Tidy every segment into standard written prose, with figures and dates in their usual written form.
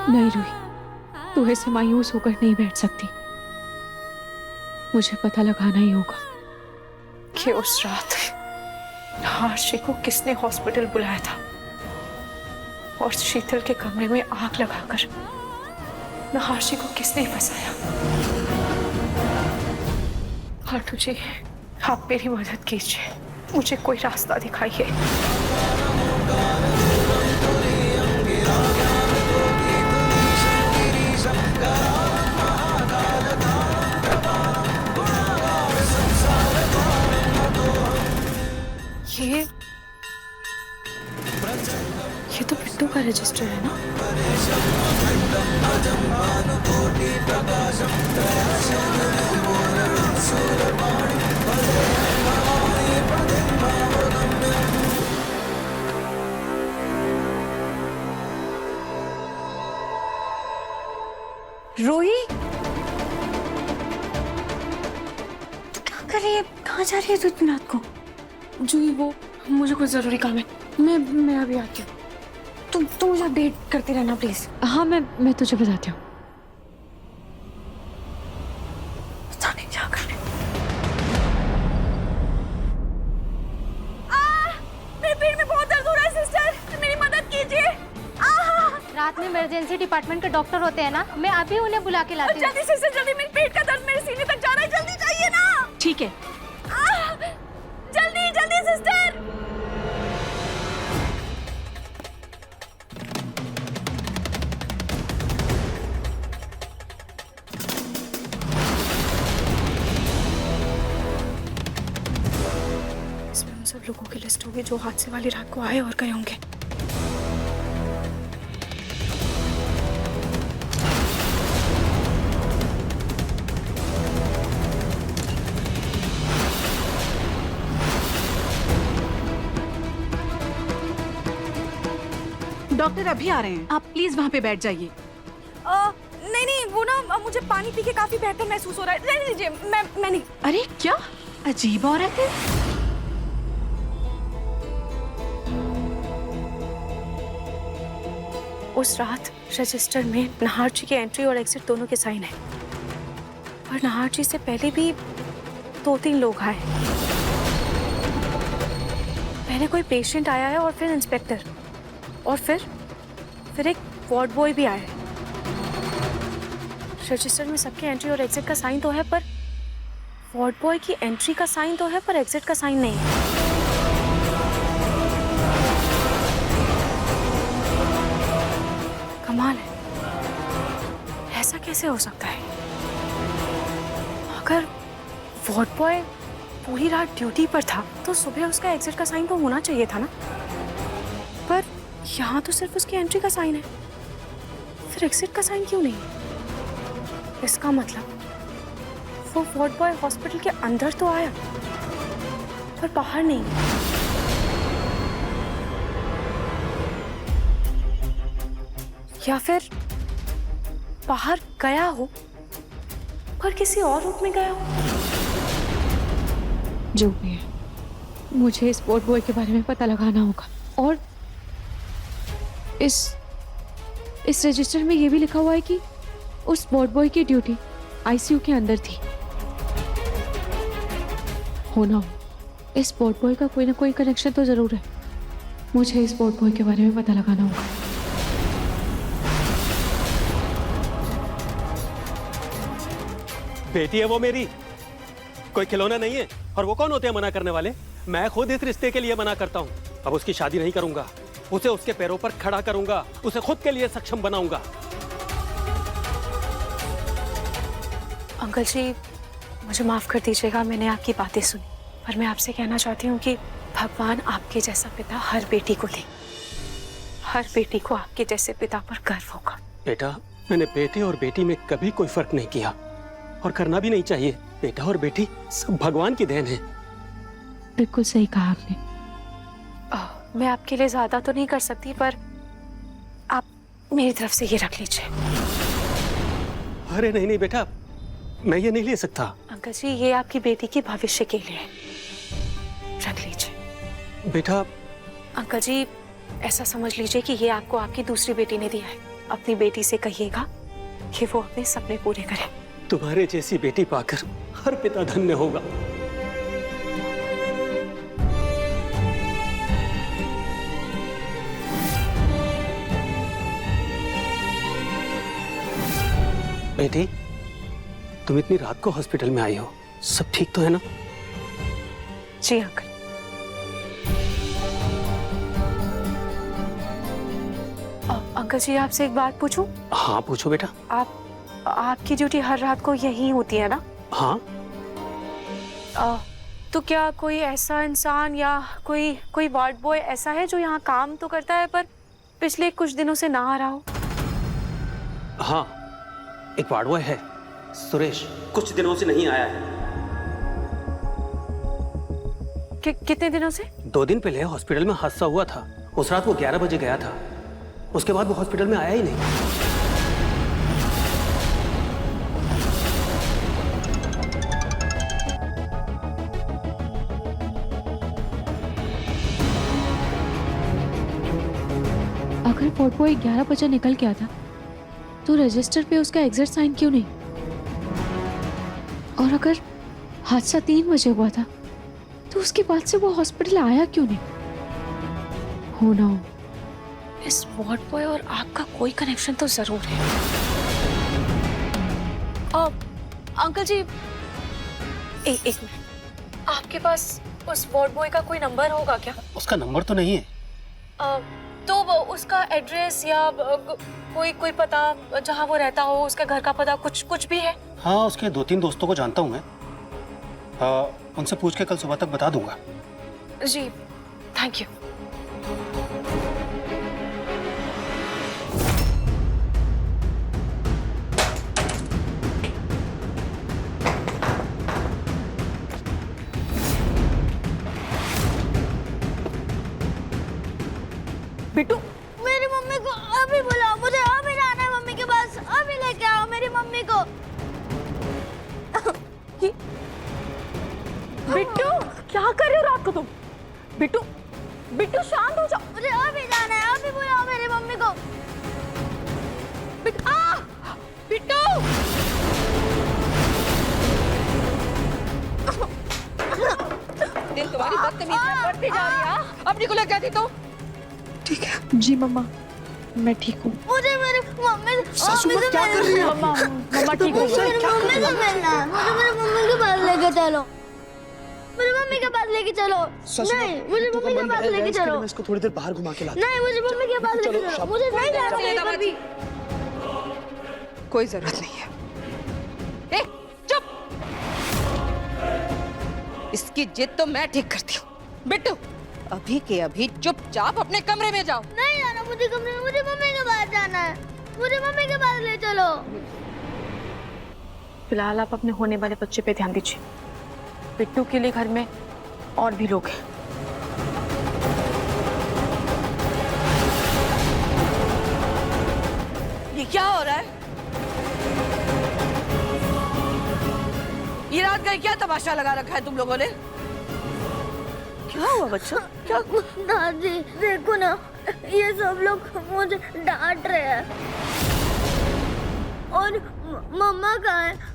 नहीं रूही, तू ऐसे मायूस होकर नहीं बैठ सकती। मुझे पता लगाना ही होगा कि उस रात हर्षी को किसने हॉस्पिटल बुलाया था और शीतल के कमरे में आग लगाकर हर्षी को किसने फंसाया। हाटू जी, आप मेरी मदद कीजिए, मुझे कोई रास्ता दिखाइए। ये तो पिट्टू का रजिस्टर है ना? रोही, तू क्या कर रही है? कहाँ जा रही है तू इतनी रात को? जूही, वो मुझे कुछ जरूरी काम है, मैं अभी आती हूँ। तुम मुझे अपडेट करते रहना प्लीज। हाँ, मैं तुझे बताती हूँ। पता नहीं क्या कर रही। मेरे पेट में बहुत दर्द हो रहा है सिस्टर, मेरी मदद कीजिए। रात में इमरजेंसी डिपार्टमेंट के डॉक्टर होते हैं ना, मैं अभी उन्हें बुला के लाती हूँ। जल्दी सिस्टर, जल्दी, मेरे पेट का दर्द मेरे सीने तक जा रहा है, जल्दी चाहिए ना। ठीक है। जल्दी जल्दी सिस्टर। इसमें उन सब लोगों की लिस्ट होगी जो हादसे वाली रात को आए और गए होंगे। डॉक्टर अभी आ रहे हैं, आप प्लीज वहाँ पे बैठ जाइए। नहीं नहीं, वो ना मुझे पानी पी के काफी बेहतर महसूस हो रहा है। रहने दीजिए, मैं नहीं। अरे क्या अजीब औरत है। उस रात रजिस्टर में नहार जी की एंट्री और एग्जिट दोनों के साइन है, और नहार जी से पहले भी 2-3 लोग आए। पहले कोई पेशेंट आया है और फिर इंस्पेक्टर, और फिर एक वार्ड बॉय भी आया है। रजिस्टर में सबके एंट्री और एग्जिट का साइन तो है, पर वार्ड बॉय की एंट्री का साइन तो है पर एग्जिट का साइन नहीं है। कमाल है, ऐसा कैसे हो सकता है? अगर वार्ड बॉय पूरी रात ड्यूटी पर था तो सुबह उसका एग्जिट का साइन तो होना चाहिए था ना, पर यहाँ तो सिर्फ उसकी एंट्री का साइन है, फिर एग्जिट का साइन क्यों नहीं है? इसका मतलब वो वार्ड बॉय हॉस्पिटल के अंदर तो आया पर बाहर नहीं। या फिर बाहर गया हो पर किसी और रूप में गया हो। जो भी है, मुझे इस वार्ड बॉय के बारे में पता लगाना होगा। और इस रजिस्टर में ये भी लिखा हुआ है कि उस वार्ड बॉय की ड्यूटी आईसीयू के अंदर थी। होना हो, इस वार्ड बॉय का कोई ना कोई कनेक्शन तो जरूर है। मुझे इस वार्ड बॉय के बारे में पता लगाना होगा। बेटी है वो मेरी, कोई खिलौना नहीं है। और वो कौन होते हैं मना करने वाले? मैं खुद इस रिश्ते के लिए मना करता हूँ। अब उसकी शादी नहीं करूंगा, उसे उसके पैरों पर खड़ा करूंगा, उसे खुद के लिए सक्षम बनाऊंगा। अंकल जी, मुझे माफ कर दीजिएगा, मैंने आपकी बातें सुनी, पर मैं आपसे कहना चाहती हूँ कि भगवान आपके जैसा पिता हर बेटी को दे। हर बेटी को आपके जैसे पिता पर गर्व होगा। बेटा, मैंने बेटे और बेटी में कभी कोई फर्क नहीं किया और करना भी नहीं चाहिए। बेटा और बेटी सब भगवान की देन है। बिल्कुल सही कहा आपने। मैं आपके लिए ज्यादा तो नहीं कर सकती, पर आप मेरी तरफ से ये रख लीजिए। अरे नहीं नहीं बेटा, मैं ये नहीं ले सकता। अंकल जी, ये आपकी बेटी के भविष्य के लिए है, रख लीजिए। बेटा। अंकल जी, ऐसा समझ लीजिए कि ये आपको आपकी दूसरी बेटी ने दिया है। अपनी बेटी से कहिएगा कि वो अपने सपने पूरे करे। तुम्हारे जैसी बेटी पाकर हर पिता धन्य होगा। बेटी, तुम इतनी रात को हॉस्पिटल में आई हो, सब ठीक तो है ना? जी अंकल। अंकल जी, आपसे एक बात पूछूं? हाँ पूछो बेटा। आपकी ड्यूटी हर रात को यही होती है ना? हाँ। तो क्या कोई ऐसा इंसान या कोई वार्ड बॉय ऐसा है जो यहाँ काम तो करता है पर पिछले कुछ दिनों से ना आ रहा हो? हाँ, एक वार्ड बॉय है, सुरेश, कुछ दिनों से नहीं आया है। कितने दिनों से? 2 दिन पहले हॉस्पिटल में हादसा हुआ था। उस रात वो 11 बजे गया था, उसके बाद वो हॉस्पिटल में आया ही नहीं। अगर वार्ड बॉय 11 बजे निकल गया था तो रजिस्टर पे उसका एग्जिट साइन क्यों नहीं? और अगर हादसा 3 बजे हुआ था तो उसके बाद से वो हॉस्पिटल आया क्यों नहीं? हो ना हो, इस वार्ड बॉय और आपका कोई कनेक्शन तो जरूर है। अंकल जी, एक मिनट, आपके पास उस वार्ड बॉय का कोई नंबर होगा क्या? उसका नंबर तो नहीं है। तो उसका एड्रेस या कोई पता जहाँ वो रहता हो, उसके घर का पता कुछ भी है? हाँ, उसके 2-3 दोस्तों को जानता हूँ मैं। उनसे पूछ के कल सुबह तक बता दूंगा। जी, थैंक यू। बिट्टू, मेरी मम्मी को अभी बुलाओ, मुझे अभी जाना है मम्मी के पास, अभी लेके आओ मेरी मम्मी को। बिट्टू, क्या कर रहे हो रात को तुम? बिट्टू शांत हो जाओ। मुझे अभी जाना है, अभी बुलाओ मेरी मम्मी को। बिट्टू! दिन तुम्हारी बदतमीजी बढ़ती जा रही है। अपनी को ले क्या थी तो? ठीक है जी मम्मा, मैं ठीक हूँ। मुझे मेरी मम्मी सासू माँ क्या कर रही है? मम्मा ठीक हो गई। मेरी मम्मी से मिलना है, मुझे मेरी मम्मी के पास लेके चलो, मेरी मम्मी के पास लेके चलो। नहीं, मुझे मम्मी के पास लेके चलो। मैं इसको थोड़ी देर बाहर घुमा के लाता नहीं, मुझे मम्मी के पास लेके चलो, मुझे नहीं जाना है कभी। कोई जरूरत नहीं है। चुप! इसकी जिद तो मैं ठीक करती हूँ। बिट्टू, अभी के अभी चुपचाप अपने कमरे में जाओ। नहीं जाना मुझे कमरे में, मुझे मम्मी के पास जाना है, मुझे मम्मी के पास ले चलो। फिलहाल आप अपने होने वाले बच्चे पे ध्यान दीजिए। बिट्टू के लिए घर में और भी लोग हैं। ये क्या हो रहा है? ये रात का क्या तमाशा लगा रखा है तुम लोगों ने? क्या हुआ बच्चा? क्या? दादी देखो ना, ये सब लोग मुझे डांट रहे हैं। और मम्मा कहाँ है?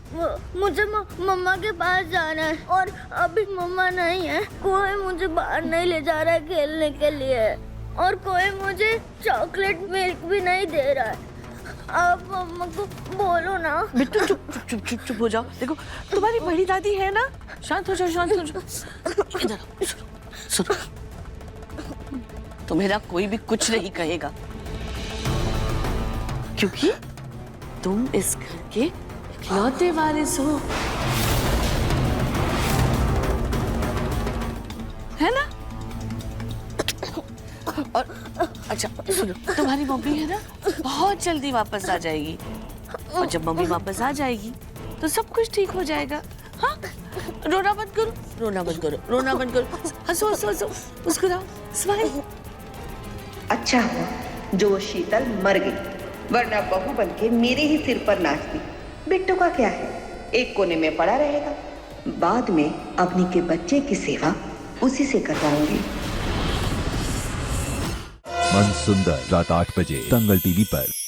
मुझे मम्मा के पास जाना है और अभी मम्मा नहीं है। कोई मुझे बाहर नहीं ले जा रहा है खेलने के लिए और कोई मुझे चॉकलेट मिल्क भी नहीं दे रहा है। आप मम्मा को बोलो ना। बिट्टू चुप हो जाओ। देखो तुम्हारी बड़ी दादी है ना, शांत हो जाओ, शांत हो जाओ। इधर आओ, सुनो, तुम्हें ना कोई भी कुछ नहीं कहेगा क्योंकि तुम इस घर के इकलौते वारिस हो, है ना? और अच्छा सुनो, तुम्हारी मम्मी है ना, बहुत जल्दी वापस आ जाएगी और जब मम्मी वापस आ जाएगी तो सब कुछ ठीक हो जाएगा। हाँ, रोना मत करो, रोना मत करो, रोना मत करो, हंसो हंसो हंसो, मुस्कुराओ, स्माइल। अच्छा हुआ जो वो शीतल मर गई, वरना बहू बनके मेरे ही सिर पर नाचती। बिट्टू का क्या है, एक कोने में पड़ा रहेगा। बाद में अपनी के बच्चे की सेवा उसी से करवाऊंगी। मन सुंदर रात 8 बजे दंगल टीवी पर।